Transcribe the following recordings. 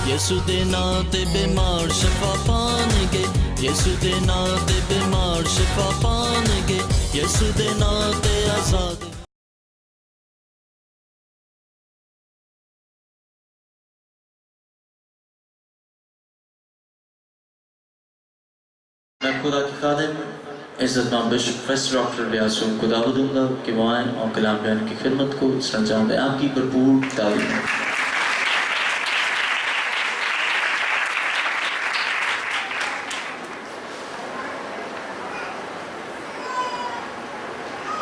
یسو دے نام تے بیمار شفا پان گے، یسو دے نام تے بیمار شفا پان گے، یسو دے نام تے آزاد۔ میں خدا کی خادم عزت مند بشپ پروفیسر ڈاکٹر الیاس کو دعوت دوں گا کہ وہ آئیں اور کلام بیان کی خدمت کو سر انجام دیں۔ آپ کی بھرپور تعلیم ہے۔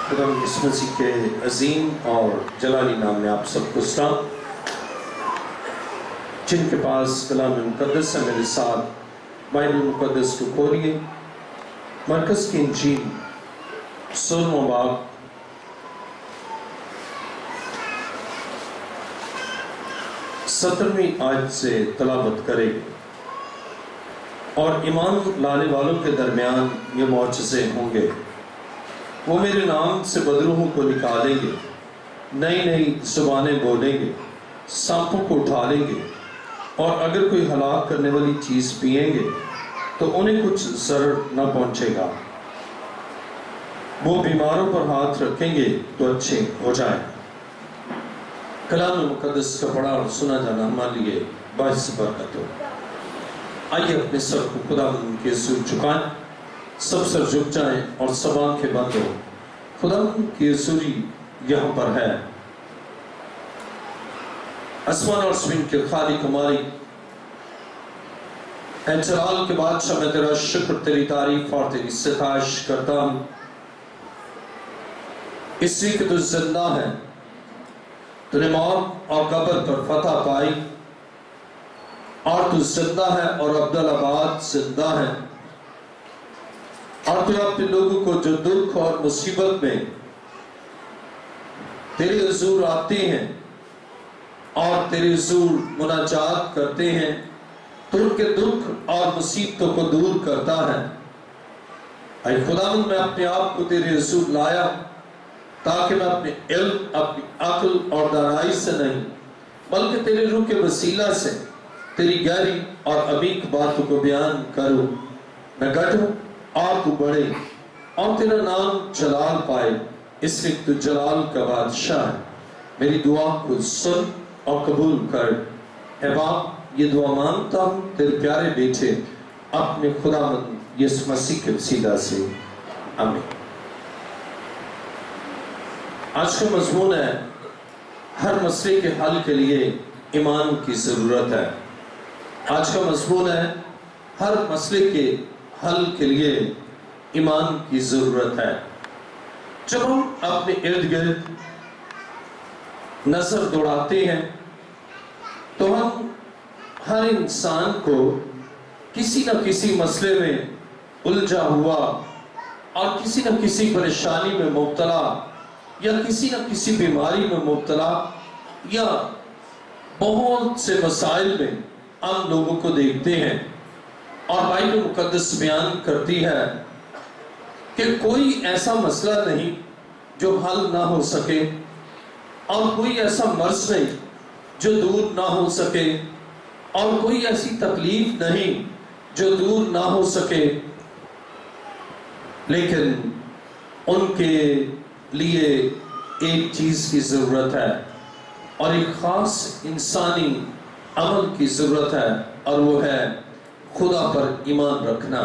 خدا یسوع مسیح کے عظیم اور جلالی نام میں آپ سب کو سلام۔ جن کے پاس کلام مقدس ہے میرے ساتھ بائبل مقدس کو کھولیے، مرکز کی انجیل 16واں باب سترویں آیت سے تلاوت کرے گی۔ اور ایمان لانے والوں کے درمیان یہ معجزے ہوں گے، وہ میرے نام سے بدروحوں کو نکالیں گے، نئی نئی زبانیں بولیں گے، سانپوں کو اٹھا لیں گے، اور اگر کوئی ہلاک کرنے والی چیز پئیں گے تو انہیں کچھ ضرر نہ پہنچے گا۔ وہ بیماروں پر ہاتھ رکھیں گے تو اچھے ہو جائیں۔ کلام مقدس کا پڑھا اور سنا جانا ہمارے لیے باعث برکت ہو۔ آئیے اپنے سر کو خدا کے حضور جھکائیں، سب سر جھک جائیں اور سب آنکھیں بند ہو۔ خدا کی حضوری یہاں پر ہے۔ آسمان اور زمین کے خالق ہماری اے جلال کے بادشاہ، میں تیرا شکر، تیری تعریف اور تیری ستائش کرتا ہوں، اس لیے کہ تو زندہ ہے، تو نے موت اور قبر پر فتح پائی، اور تو زندہ ہے اور عبدالآباد زندہ ہے، اور تو اپنے لوگوں کو جو دکھ اور مصیبت میں تیرے حضور آتے ہیں اور تیرے حضور مناجات کرتے ہیں تو ان کے دکھ اور مصیبتوں کو دور کرتا ہے۔ اے خداوند، میں اپنے آپ کو تیرے حضور لایا تاکہ میں اپنے علم، اپنی عقل اور دانائی سے نہیں بلکہ تیرے روح کے وسیلہ سے تیری گہری اور عمیق باتوں کو بیان کروں۔ میں گھٹوں اور تو بڑھے، اور تیرا نام جلال پائے، اس لیے تو جلال کا بادشاہ ہے۔ میری دعا کو سن اور قبول کر۔ اے باپ، یہ دعا مانگتا ہوں تیرے پیارے بیٹے اپنے خداوند یسوع مسیح کے وسیلہ سے، آمین۔ آج کا مضمون ہے ہر مسئلے کے حل کے لیے ایمان کی ضرورت ہے۔ آج کا مضمون ہے ہر مسئلے کے حل کے لیے ایمان کی ضرورت ہے۔ جب ہم اپنے ارد گرد نظر دوڑاتے ہیں تو ہم ہر انسان کو کسی نہ کسی مسئلے میں الجھا ہوا اور کسی نہ کسی پریشانی میں مبتلا یا کسی نہ کسی بیماری میں مبتلا یا بہت سے مسائل میں ہم لوگوں کو دیکھتے ہیں، اور بائبل مقدس بیان کرتی ہے کہ کوئی ایسا مسئلہ نہیں جو حل نہ ہو سکے، اور کوئی ایسا مرض نہیں جو دور نہ ہو سکے، اور کوئی ایسی تکلیف نہیں جو دور نہ ہو سکے، لیکن ان کے لیے ایک چیز کی ضرورت ہے اور ایک خاص انسانی عمل کی ضرورت ہے، اور وہ ہے خدا پر ایمان رکھنا۔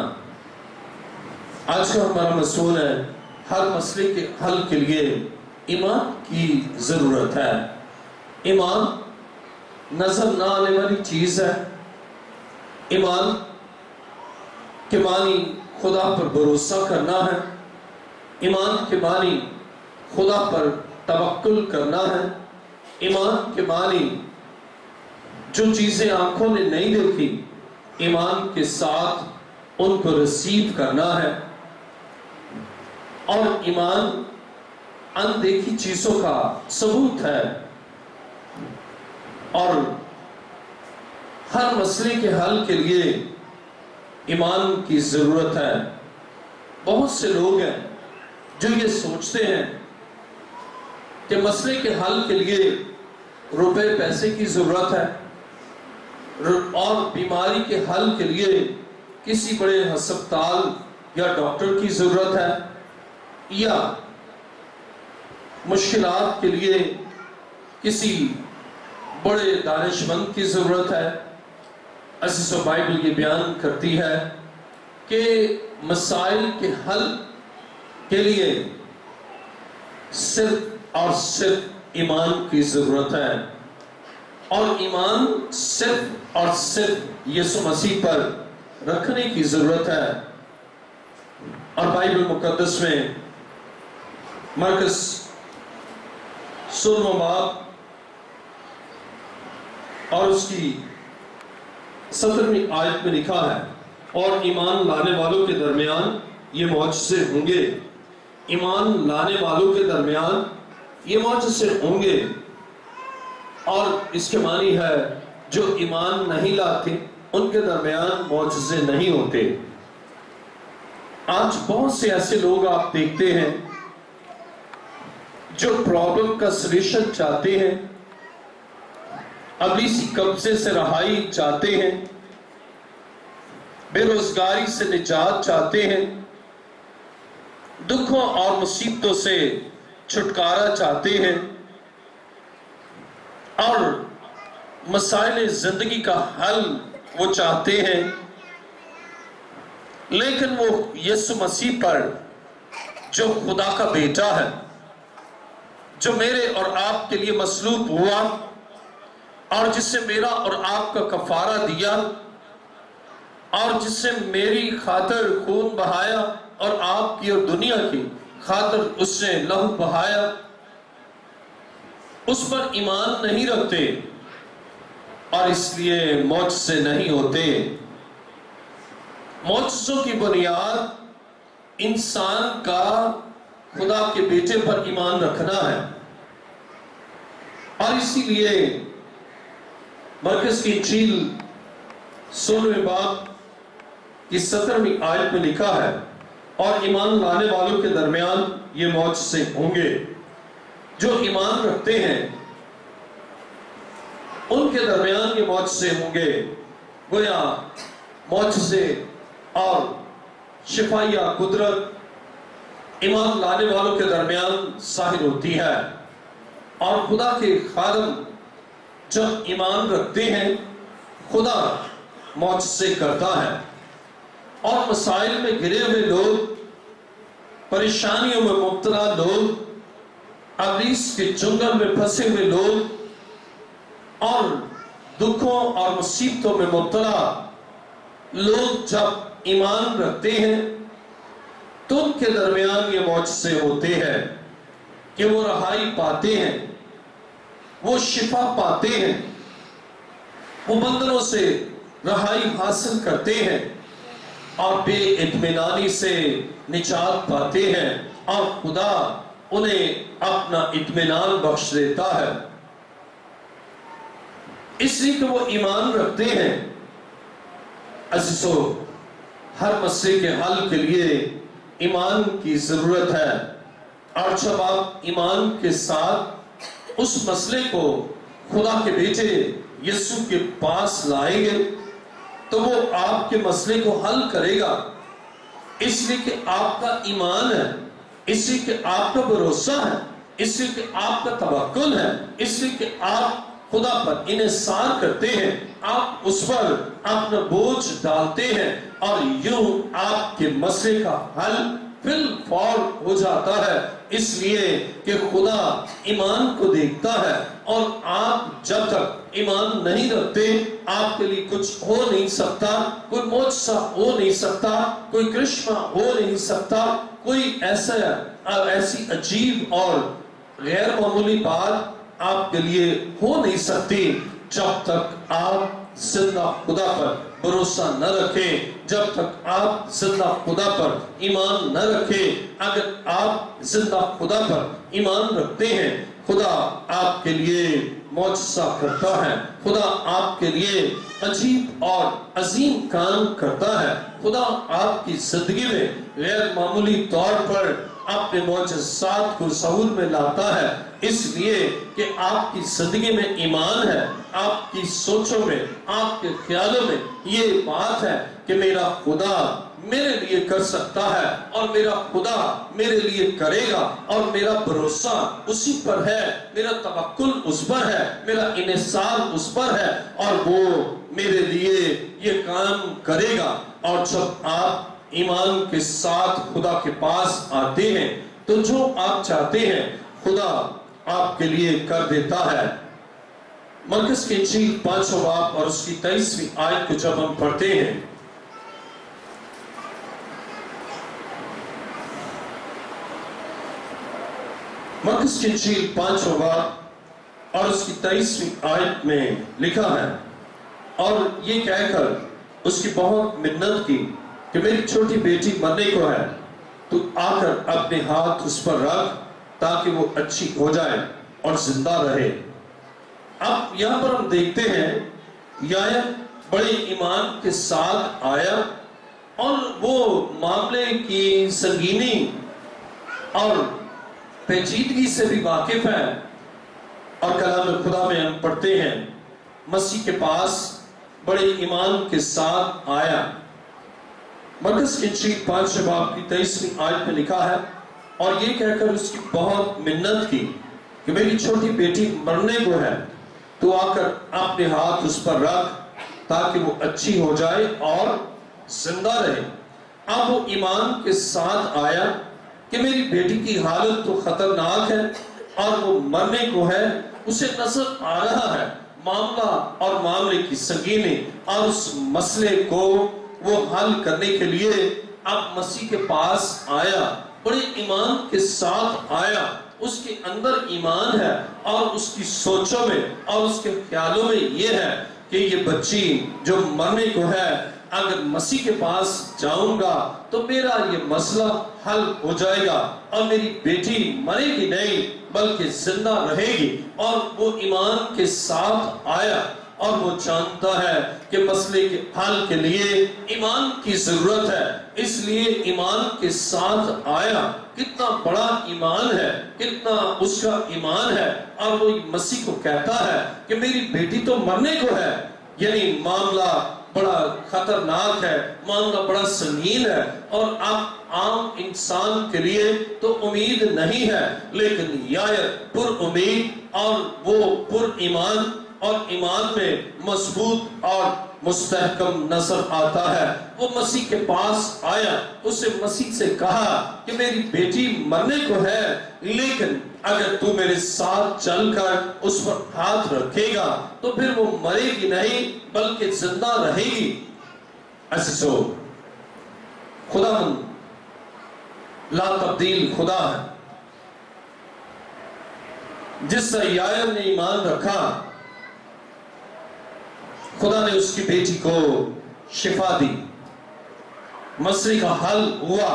آج کا ہمارا مسئلہ ہے ہر مسئلے کے حل کے لیے ایمان کی ضرورت ہے۔ ایمان نظر نہ آنے والی چیز ہے۔ ایمان کے معنی خدا پر بھروسہ کرنا ہے۔ ایمان کے معنی خدا پر توکل کرنا ہے۔ ایمان کے معنی جو چیزیں آنکھوں نے نہیں دیکھی، ایمان کے ساتھ ان کو رسیو کرنا ہے۔ اور ایمان اندیکھی چیزوں کا ثبوت ہے، اور ہر مسئلے کے حل کے لیے ایمان کی ضرورت ہے۔ بہت سے لوگ ہیں جو یہ سوچتے ہیں کہ مسئلے کے حل کے لیے روپے پیسے کی ضرورت ہے، اور بیماری کے حل کے لیے کسی بڑے ہسپتال یا ڈاکٹر کی ضرورت ہے، یا مشکلات کے لیے کسی بڑے دانشمند کی ضرورت ہے؟ عزیز و بائبل یہ بیان کرتی ہے کہ مسائل کے حل کے لیے صرف اور صرف ایمان کی ضرورت ہے، اور ایمان صرف اور صرف یسوع مسیح پر رکھنے کی ضرورت ہے۔ اور بائبل مقدس میں مرکز 16واں باب اور اس کی 17ویں آیت میں لکھا ہے، اور ایمان لانے والوں کے درمیان یہ معجزے ہوں گے۔ ایمان لانے والوں کے درمیان یہ معجزے ہوں گے، اور اس کے معنی ہے جو ایمان نہیں لاتے ان کے درمیان معجزے نہیں ہوتے۔ آج بہت سے ایسے لوگ آپ دیکھتے ہیں جو پرابلم کا سولوشن چاہتے ہیں، ابلیسی قبضے سے رہائی چاہتے ہیں، بے روزگاری سے نجات چاہتے ہیں، دکھوں اور مصیبتوں سے چھٹکارا چاہتے ہیں، اور مسائل زندگی کا حل وہ چاہتے ہیں، لیکن وہ یسوع مسیح پر جو خدا کا بیٹا ہے، جو میرے اور آپ کے لیے مصلوب ہوا اور جس سے میرا اور آپ کا کفارہ دیا اور جس سے میری خاطر خون بہایا اور آپ کی اور دنیا کی خاطر اس نے لہو بہایا، اس پر ایمان نہیں رکھتے اور اس لیے معجزے نہیں ہوتے۔ معجزوں کی بنیاد انسان کا خدا کے بیٹے پر ایمان رکھنا ہے، اور اسی لیے مرکز کی انجیل 16ویں باب کی 17ویں آیت میں لکھا ہے، اور ایمان لانے والوں کے درمیان یہ معجزے ہوں گے۔ جو ایمان رکھتے ہیں ان کے درمیان یہ معجزے ہوں گے۔ گویا معجزے اور شفائیہ قدرت ایمان لانے والوں کے درمیان ظاہر ہوتی ہے، اور خدا کے خادم جب ایمان رکھتے ہیں خدا معجزے کرتا ہے، اور مسائل میں گرے ہوئے لوگ، پریشانیوں میں مبتلا لوگ، ابلیس کے چنگل میں پھنسے ہوئے لوگ اور دکھوں اور مصیبتوں میں مبتلا لوگ جب ایمان رکھتے ہیں تو ان کے درمیان یہ معجزے ہوتے ہیں کہ وہ رہائی پاتے ہیں، وہ شفا پاتے ہیں، وہ بندنوں سے رہائی حاصل کرتے ہیں، اور بے اطمینانی سے نجات پاتے ہیں، اور خدا انہیں اپنا اطمینان بخش دیتا ہے، اس لیے کہ وہ ایمان رکھتے ہیں۔ عزیزو، ہر مسئلے کے حل کے لیے ایمان کی ضرورت ہے، اور جب آپ ایمان کے ساتھ اس مسئلے کو خدا کے بیٹے یسوع کے پاس لائیں گے تو وہ آپ کے مسئلے کو حل کرے گا، اس لیے کہ آپ کا ایمان ہے، اس لیے کہ آپ کا بھروسہ ہے، اس لیے کہ آپ کا توکل ہے، اس لیے کہ آپ خدا پر انحصار کرتے ہیں، آپ اس پر اپنا بوجھ ڈالتے ہیں، اور یوں آپ کے مسئلے کا حل بالفور ہو جاتا ہے، اس لیے کہ خدا ایمان کو دیکھتا ہے، اور آپ جب تک ایمان نہیں رکھتے آپ کے لیے کچھ ہو نہیں سکتا، کوئی معجزہ ہو نہیں سکتا، کوئی کرشمہ ہو نہیں سکتا، کوئی ایسی عجیب اور غیر معمولی بات آپ کے لیے ہو نہیں سکتی جب تک آپ زندہ خدا پر بھروسہ نہ رکھیں، جب تک آپ زندہ خدا پر ایمان نہ رکھیں۔ اگر آپ زندہ خدا پر ایمان رکھتے ہیں خدا آپ کے لیے معجزہ کرتا ہے، خدا آپ کے لیے عجیب اور عظیم کام کرتا ہے، خدا آپ کی زندگی میں غیر معمولی طور پر اپنے معجزات کو ظہور میں لاتا ہے، اس لیے کہ آپ کی زندگی میں ایمان ہے، آپ کی سوچوں میں، آپ کے خیالوں میں یہ بات ہے کہ میرا خدا میرے لیے کر سکتا ہے اور میرا خدا میرے لیے کرے گا اور میرا بھروسہ اسی پر ہے، میرا توکل اس پر ہے، میرا انحصار اس پر ہے اور وہ میرے لیے یہ کام کرے گا۔ اور جب آپ ایمان کے ساتھ خدا کے پاس آتے ہیں تو جو آپ چاہتے ہیں خدا آپ کے لیے کر دیتا ہے۔ مرکز کی انجیل 5 باب اور اس کی 23ویں آیت کو جب ہم پڑھتے ہیں، مرکز کی انجیل 5 باب اور اس کی 23ویں آیت میں لکھا ہے، اور یہ کہہ کر اس کی بہت منت کی کہ میری چھوٹی بیٹی مرنے کو ہے، تو آ کر اپنے ہاتھ اس پر رکھ تاکہ وہ اچھی ہو جائے اور زندہ رہے۔ اب یہاں پر ہم دیکھتے ہیں یحییٰ بڑے ایمان کے ساتھ آیا اور وہ معاملے کی سنگینی اور پیچیدگی سے بھی واقف ہے، اور کلام خدا میں ہم پڑھتے ہیں مسیح کے پاس بڑے ایمان کے ساتھ آیا۔ مرکز کی انجیل 5 باب کی 23ویں آیت میں لکھا ہے، اور یہ کہہ کر اس کی بہت منت کی کہ میری چھوٹی بیٹی مرنے کو ہے، تو آ کر اپنے ہاتھ اس پر رکھ تاکہ وہ اچھی ہو جائے اور زندہ رہے۔ اب وہ ایمان کے ساتھ آیا کہ میری بیٹی کی حالت تو خطرناک ہے اور وہ مرنے کو ہے، اسے نظر آ رہا ہے معاملہ اور معاملے کی سنگینی، اور اس مسئلے کو وہ حل کرنے کے لیے اب مسیح کے پاس آیا، بڑے ایمان کے ساتھ آیا۔ اس کے اندر ایمان ہے اور اس کی سوچوں میں اور اس کے خیالوں میں یہ ہے کہ یہ بچی جو مرنے کو ہے، اگر مسیح کے پاس جاؤں گا تو میرا یہ مسئلہ حل ہو جائے گا اور میری بیٹی مرے گی نہیں بلکہ زندہ رہے گی۔ اور وہ ایمان کے ساتھ آیا اور وہ جانتا ہے کہ مسئلے کے حل کے لیے ایمان کی ضرورت ہے، اس لیے ایمان کے ساتھ آیا۔ کتنا بڑا ایمان ہے، کتنا اس کا ایمان ہے، اور وہ مسیح کو کہتا ہے کہ میری بیٹی تو مرنے کو ہے، یعنی معاملہ بڑا خطرناک ہے، معاملہ بڑا سنگین ہے، اور آپ عام انسان کے لیے تو امید نہیں ہے، لیکن یحییٰ پر امید اور وہ پر ایمان اور ایمان میں مضبوط اور مستحکم نظر آتا ہے۔ وہ مسیح کے پاس آیا، اسے مسیح سے کہا کہ میری بیٹی مرنے کو ہے، لیکن اگر تو میرے ساتھ چل کر اس پر ہاتھ رکھے گا تو پھر وہ مرے گی نہیں بلکہ زندہ رہے گی۔ عزیزو، خداوند لا تبدیل خدا ہے، جس سے یحییٰ نے ایمان رکھا، خدا نے اس کی بیٹی کو شفا دی، مسئلے کا حل ہوا۔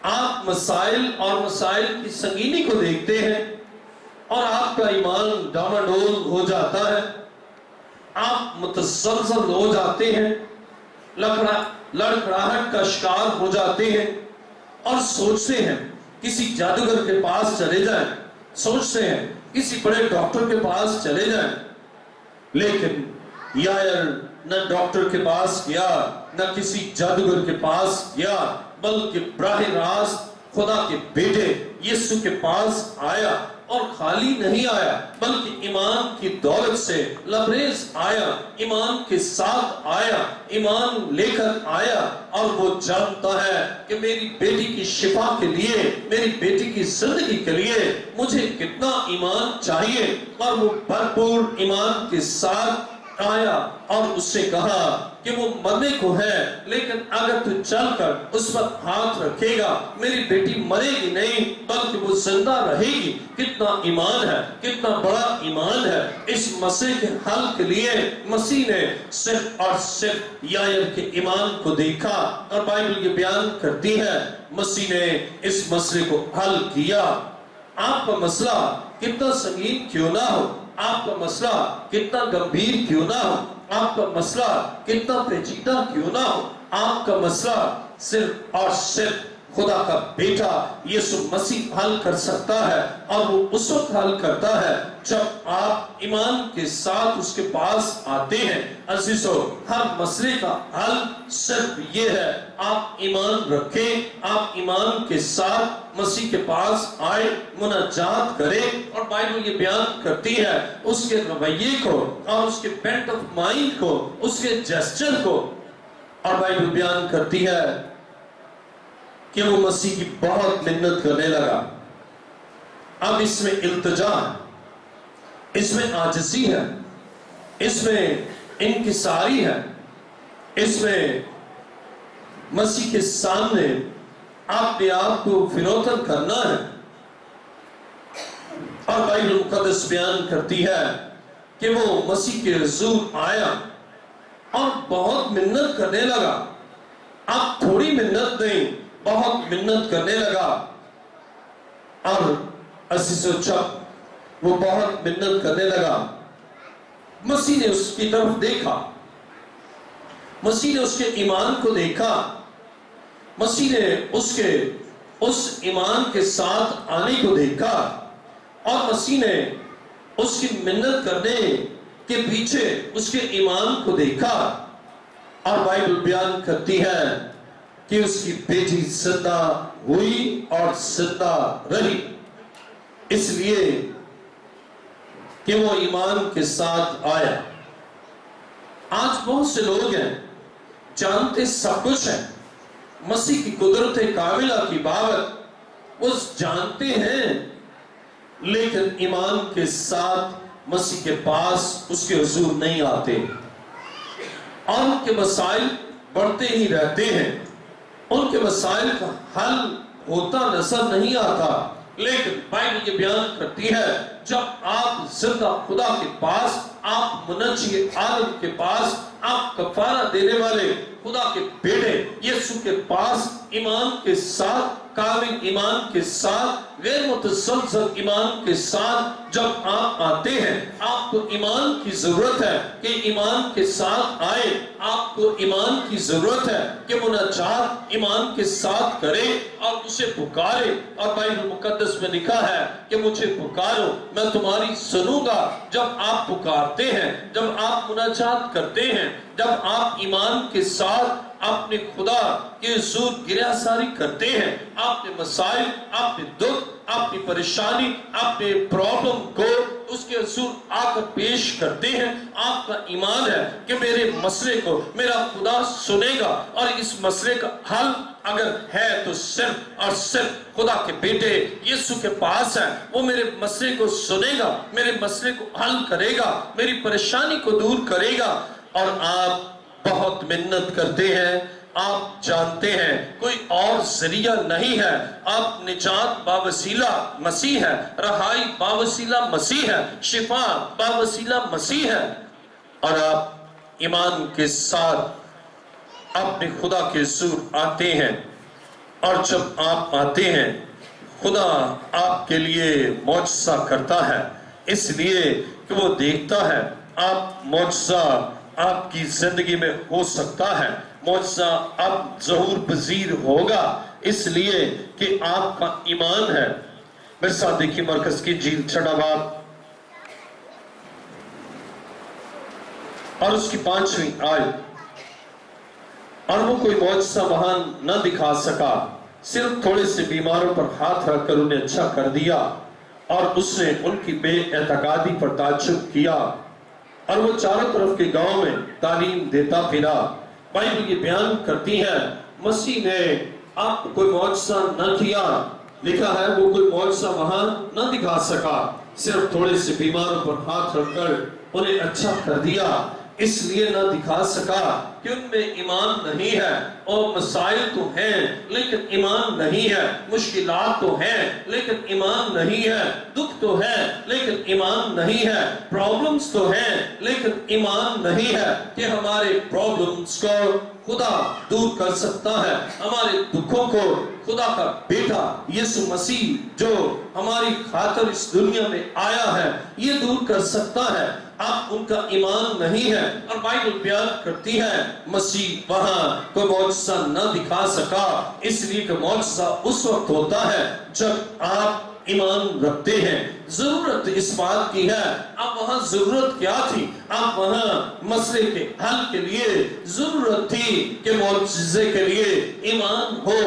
آپ مسائل اور مسائل کی سنگینی کو دیکھتے ہیں اور آپ کا ایمان ڈاماڈول ہو جاتا ہے، آپ متزلزل ہو جاتے ہیں، لڑکھڑاہٹ کا شکار ہو جاتے ہیں اور سوچتے ہیں کسی جادوگر کے پاس چلے جائیں، سوچتے ہیں کسی بڑے ڈاکٹر کے پاس چلے جائیں، لیکن یحییٰ نہ ڈاکٹر کے پاس گیا نہ کسی جادوگر کے پاس گیا، بلکہ براہ راست خدا کے بیٹے یسوع کے پاس آیا، اور خالی نہیں آیا بلکہ ایمان کی دولت سے لبریز آیا، ایمان کے ساتھ آیا، ایمان لے کر آیا، اور وہ جانتا ہے کہ میری بیٹی کی شفا کے لیے، میری بیٹی کی زندگی کے لیے مجھے کتنا ایمان چاہیے، اور وہ بھرپور ایمان کے ساتھ آیا اور اس سے کہا کہ وہ مرنے کو ہے، لیکن اگر تو چل کر اس پر ہاتھ رکھے گا میری بیٹی مرے گی نہیں بلکہ وہ زندہ رہے گی۔ کتنا ایمان ہے، کتنا بڑا ایمان ہے۔ اس مسئلے کے حل کے لیے مسیح نے صرف اور صرف یحییٰ کے ایمان کو دیکھا، اور بائبل یہ بیان کرتی ہے مسیح نے اس مسئلے کو حل کیا۔ آپ کا مسئلہ کتنا سنگین کیوں نہ ہو، آپ کا مسئلہ کتنا گمبھیر کیوں نہ ہو، آپ کا مسئلہ کتنا پیچیدہ کیوں نہ ہو، آپ کا مسئلہ صرف اور صرف خدا کا بیٹا یسوع مسیح حل کر سکتا ہے، اور وہ اس وقت حل کرتا ہے جب آپ ایمان کے ساتھ اس کے پاس آتے ہیں۔ عزیزو، ہر مسئلے کا حل صرف یہ ہے، آپ ایمان رکھیں، آپ ایمان کے ساتھ مسیح کے پاس آئے، مناجات کریں، اور بائبل یہ بیان کرتی ہے اس کے رویے کو اور اس کے بینٹ آف مائنڈ کو، اس کے جسچر کو، اور بائبل بیان کرتی ہے کہ وہ مسیح کی بہت منت کرنے لگا۔ اب اس میں التجا ہے، اس میں عاجزی ہے، اس میں انکساری ہے، اس میں مسیح کے سامنے اپنے آپ کو فروتن کرنا ہے۔ اور بائبل مقدس بیان کرتی ہے کہ وہ مسیح کے حضور آیا اور بہت منت کرنے لگا۔ اب تھوڑی منت نہیں، بہت منت کرنے لگا۔ اور عزیزو، جب وہ بہت منت کرنے لگا، مسیح نے اس کی طرف دیکھا، مسیح نے اس کے ایمان کو دیکھا، مسیح نے اس ایمان کے ساتھ آنے کو دیکھا، اور مسیح نے اس کی منت کرنے کے پیچھے اس کے ایمان کو دیکھا۔ اور بائبل بیان کرتی ہے کہ اس کی بیٹی زندہ ہوئی اور زندہ رہی، اس لیے کہ وہ ایمان کے ساتھ آیا۔ آج بہت سے لوگ ہیں، جانتے سب کچھ ہیں، مسیح کی قدرت کاملہ کی بابت وہ جانتے ہیں، لیکن ایمان کے ساتھ مسیح کے پاس اس کے حضور نہیں آتے، اور ان کے مسائل بڑھتے ہی رہتے ہیں، ان کے مسائل کا حل ہوتا نظر نہیں آتا۔ لیکن بائبل یہ بیان کرتی ہے جب آپ زندہ خدا کے پاس، آپ منجی عالم کے پاس، آپ کفارہ دینے والے خدا کے بیٹے یسوع کے پاس ایمان کے ساتھ، کامل ایمان کے ساتھ، غیر متزلزل ایمان کے ساتھ جب آپ آتے ہیں، آپ کو ایمان کی ضرورت ہے کہ ایمان کے ساتھ آئے، آپ کو ایمان کی ضرورت ہے کہ مناجات ایمان کے ساتھ کریں اور اسے پکارے۔ اور بائبل مقدس میں لکھا ہے کہ مجھے پکارو میں تمہاری سنوں گا۔ جب آپ پکارتے ہیں، جب آپ مناجات کرتے ہیں، جب آپ ایمان کے ساتھ اپنے خدا کے حضور گریہ ساری کرتے ہیں، آپ نے مسائل، آپ نے دکھ، اپنی پریشانی، اپنے پرابلم کو اس کے حضور آ کر پیش کرتے ہیں، آپ کا ایمان ہے کہ میرے مسئلے کو میرا خدا سنے گا، اور اس مسئلے کا حل اگر ہے تو صرف اور صرف خدا کے بیٹے یسوع کے پاس ہے۔ وہ میرے مسئلے کو سنے گا، میرے مسئلے کو حل کرے گا، میری پریشانی کو دور کرے گا۔ اور آپ بہت منت کرتے ہیں، آپ جانتے ہیں کوئی اور ذریعہ نہیں ہے، آپ نجات باوسیلہ مسیح ہے، رہائی باوسیلہ مسیح ہے، شفا باوسیلہ مسیح ہے، اور آپ ایمان کے ساتھ اپنے خدا کے حضور آتے ہیں۔ اور جب آپ آتے ہیں، خدا آپ کے لیے معجزہ کرتا ہے، اس لیے کہ وہ دیکھتا ہے آپ معجزہ آپ کی زندگی میں ہو سکتا ہے، معجزہ اب ظہور پذیر ہوگا، اس لیے کہ آپ کا ایمان ہے۔ میرے ساتھ دیکھیے مرکز کی انجیل 6 باب اور اس کی 5ویں آیت۔ اور وہ کوئی معجزہ وہاں نہ دکھا سکا، صرف تھوڑے سے بیماروں پر ہاتھ رکھ کر انہیں اچھا کر دیا، اور اس نے ان کی بے اعتقادی پر تعجب کیا، اور وہ چاروں طرف کے گاؤں میں تعلیم دیتا پھرا۔ بائبل یہ بیان کرتی ہے مسیح نے آپ کوئی معجزہ نہ کیا، لکھا ہے وہ کوئی معجزہ وہاں نہ دکھا سکا، صرف تھوڑے سے بیماروں پر ہاتھ رکھ کر انہیں اچھا کر دیا۔ اس لیے نہ دکھا سکا کہ ان میں ایمان نہیں ہے، اور مسائل تو ہیں لیکن ایمان نہیں ہے، مشکلات تو ہیں لیکن ایمان نہیں ہے، دکھ تو ہے لیکن ایمان نہیں ہے، پرابلمز تو ہیں لیکن ایمان نہیں ہے کہ ہمارے پرابلمز کو خدا دور کر سکتا ہے، ہمارے دکھوں کو خدا کا بیٹا یسوع مسیح جو ہماری خاطر اس دنیا میں آیا ہے یہ دور کر سکتا ہے۔ اب ان کا ایمان نہیں ہے، اور بائبل بیان کرتی ہے مسیح وہاں کوئی معجزہ نہ دکھا سکا، اس لیے کہ معجزہ اس وقت ہوتا ہے جب آپ ایمان رکھتے ہیں۔ ضرورت اس بات کی ہے، اب وہاں ضرورت کیا تھی؟ اب وہاں مسئلے کے حل کے لیے ضرورت تھی کہ معجزے کے لیے ایمان ہو،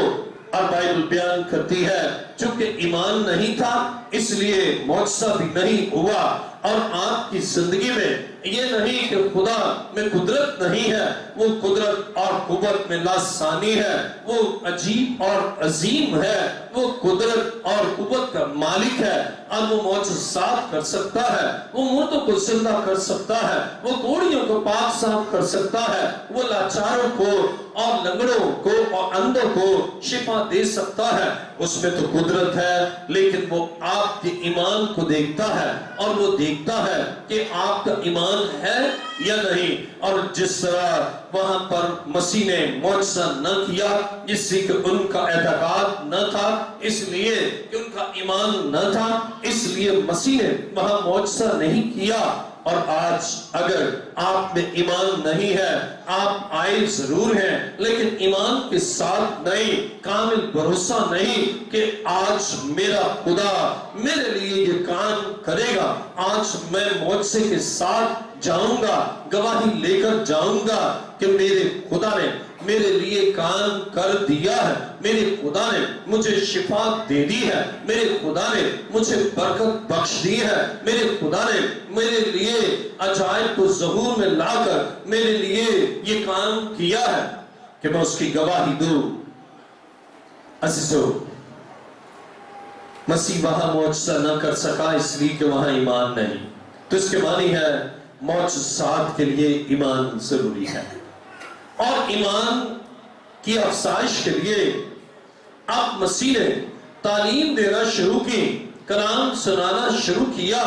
اور بائبل بیان کرتی ہے چونکہ ایمان نہیں تھا اس لیے معجزہ بھی نہیں ہوا۔ اور آپ کی زندگی میں یہ نہیں کہ خدا میں قدرت نہیں ہے، وہ قدرت اور قوت میں لاسانی ہے، وہ عجیب اور عظیم ہے، وہ قدرت اور قوت کا مالک ہے، اور وہ معجزات کر سکتا ہے، وہ مردوں کو زندہ کر سکتا ہے، وہ کوڑیوں کو پاک صاف کر سکتا ہے، وہ لاچاروں کو اور لنگڑوں کو اور اندھوں کو شفا دے سکتا ہے۔ اس میں تو قدرت ہے، لیکن وہ آپ کے ایمان کو دیکھتا ہے، اور وہ دیکھتا ہے کہ آپ کا ایمان ہے یا نہیں۔ اور جس طرح وہاں پر مسیح نے معجزہ نہ کیا، جس سے کہ ان کا اعتقاد نہ تھا، اس لیے کہ ان کا ایمان نہ تھا، اس لیے مسیح نے وہاں معجزہ نہیں کیا۔ اور آج اگر آپ میں ایمان نہیں ہے، آپ آئے ضرور ہیں لیکن ایمان کے ساتھ نہیں، کامل بھروسہ نہیں کہ آج میرا خدا میرے لیے یہ کام کرے گا، آج میں معجزے کے ساتھ جاؤں گا، گواہی لے کر جاؤں گا کہ میرے خدا نے میرے لیے کام کر دیا ہے، میرے خدا نے مجھے شفا دے دی ہے، میرے خدا نے مجھے برکت بخش دی ہے، میرے خدا نے میرے لیے عجائب کو ظہور میں لا کر میرے لیے یہ کام کیا ہے کہ میں اس کی گواہی دوں۔ عزیزو، مسیح وہاں معجزہ نہ کر سکا اس لیے کہ وہاں ایمان نہیں، تو اس کے معنی ہے معجزات کے لیے ایمان ضروری ہے، اور ایمان کی افزائش کے لیے اب مسیح نے تعلیم دینا شروع کی، کلام سنانا شروع کیا،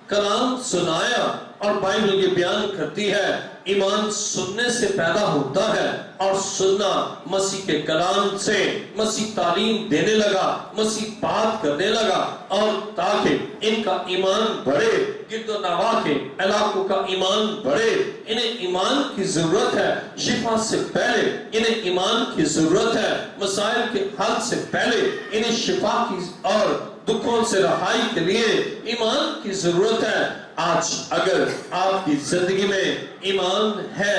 کلام سنایا، اور بائبل یہ بیان کرتی ہے ایمان سننے سے پیدا ہوتا ہے، اور سننا مسیح کے کلام سے۔ مسیح تعلیم دینے لگا، مسیح بات کرنے لگا، اور تاکہ ان کا ایمان بڑھے، گرد و نواح کے علاقوں کا ایمان بڑھے۔ انہیں ایمان کی ضرورت ہے، شفا سے پہلے انہیں ایمان کی ضرورت ہے، مسائل کے حل سے پہلے انہیں شفا کی اور دکھوں سے رہائی کے لیے ایمان کی ضرورت ہے۔ آج اگر آپ کی زندگی میں ایمان ہے،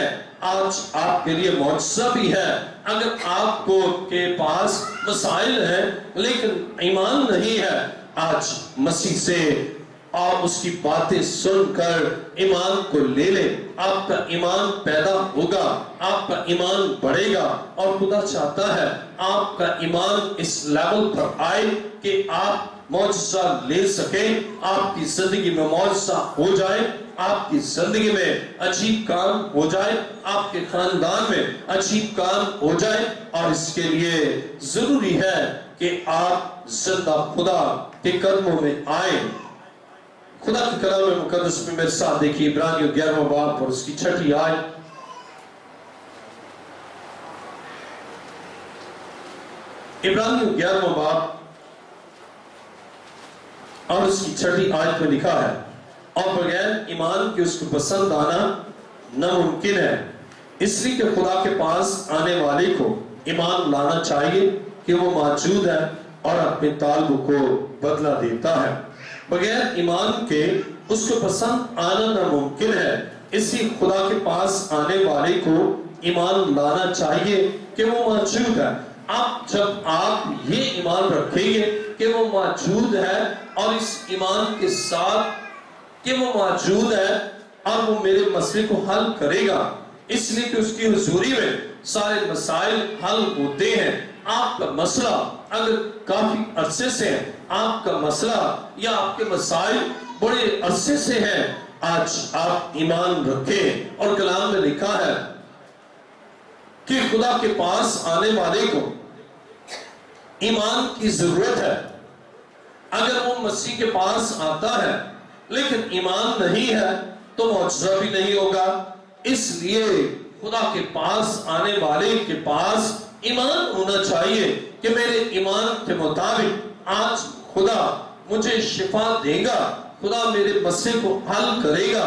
آج آپ کے لیے معجزہ بھی ہے۔ اگر آپ کو کے پاس مسائل ہیں لیکن ایمان نہیں ہے، آج مسیح سے اور اس کی باتیں سن کر ایمان کو لے لیں، آپ کا ایمان پیدا ہوگا، آپ کا ایمان بڑھے گا، اور خدا چاہتا ہے آپ کا ایمان اس لیول پر آئے کہ آپ معجزہ لے سکیں، آپ کی زندگی میں معجزہ ہو جائے، آپ کی زندگی میں عجیب کام ہو جائے، آپ کے خاندان میں عجیب کام ہو جائے۔ اور اس کے لیے ضروری ہے کہ آپ زندہ خدا کے قدموں میں آئیں۔ خدا کی کلام مقدس میں میرے ساتھ دیکھیے عبرانیوں 11واں باب اور اس کی 6 آیت۔ عبرانیوں 11واں باب اور اس کی 6 آیت میں لکھا ہے، اور بغیر ایمان کے اس کو پسند آنا ناممکن ہے، اس لیے کہ خدا کے پاس آنے والے کو ایمان لانا چاہیے کہ وہ موجود ہے اور اپنے طالبوں کو بدلہ دیتا ہے۔ بغیر ایمان کے اس کو پسند آنا ناممکن ہے، اس لیے خدا کے پاس آنے والے کو ایمان لانا چاہیے کہ وہ موجود ہے۔ اب جب آپ یہ ایمان رکھیں گے کہ وہ موجود ہے، اور اس ایمان کے ساتھ کہ وہ موجود ہے اور وہ میرے مسئلے کو حل کرے گا، اس لیے کہ اس کی حضوری میں سارے مسائل حل ہوتے ہیں۔ آپ کا مسئلہ اگر کافی عرصے سے ہے، آپ کا مسئلہ یا آپ کے مسائل بڑے عرصے سے ہیں، آج آپ ایمان رکھیں، اور کلام میں لکھا ہے کہ خدا کے پاس آنے والے کو ایمان کی ضرورت ہے۔ اگر وہ مسیح کے پاس آتا ہے لیکن ایمان نہیں ہے تو معجزہ بھی نہیں ہوگا۔ اس لیے خدا کے پاس آنے والے کے پاس ایمان ہونا چاہیے کہ میرے ایمان کے مطابق آج خدا مجھے شفا دے گا، خدا میرے مسئلے کو حل کرے گا،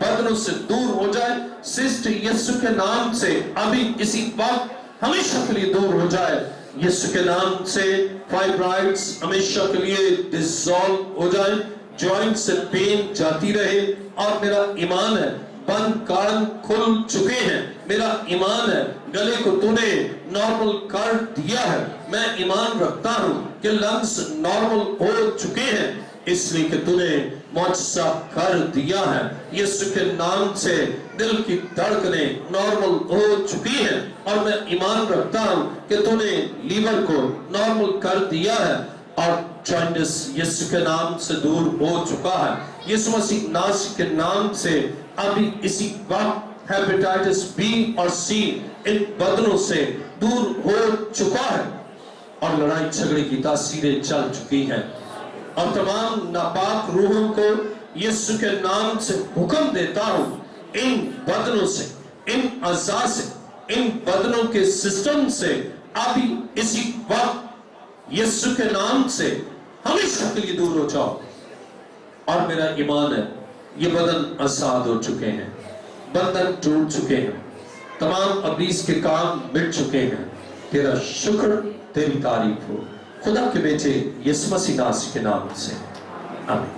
بدنوں سے دور ہو جائے. سسٹ یسو کے نام سے ابھی اسی وقت ہمیشہ کے لیے دور ہو جائے. یسو کے نام سے فائبرائڈز ہمیشہ کے لیے ڈیزالو ہو جائے. جوائنٹ سے پین جاتی رہے. اور میرا ایمان ہے بند کان کھل چکے ہیں. میرا ایمان ہے گلے کو تو نے نارمل کر دیا ہے. میں ایمان رکھتا ہوں کہ لنگس نارمل ہو چکے ہیں اس لیے کہ تو نے معجزہ کر دیا ہے. یسوع کے نام سے دل کی دھڑکنیں نارمل ہو چکی ہیں اور میں ایمان رکھتا ہوں کہ تو نے لیور کو نارمل کر دیا ہے اور جوائنٹس یسوع کے نام سے دور ہو چکا ہے. یسوع مسیح ناصری کے نام سے ابھی اسی وقت ہیپیٹائٹس بی اور سی ان بدنوں سے دور ہو چکا ہے اور لڑائی جھگڑے کی تاثیریں چل چکی ہیں. اور تمام ناپاک روحوں کو یسوع کے نام سے حکم دیتا ہوں ان بدنوں سے، ان اعضاء سے، ان بدنوں کے سسٹم سے ابھی اسی وقت یسوع کے نام سے ہمیشہ کے لیے دور ہو جاؤ. اور میرا ایمان ہے یہ بدن آزاد ہو چکے ہیں، بندھن ٹوٹ چکے ہیں، تمام ابلیس کے کام مٹ چکے ہیں. تیرا شکر، تیری تعریف ہو خدا کے بیٹے یسوع مسیح ناصری کے نام سے، آمین.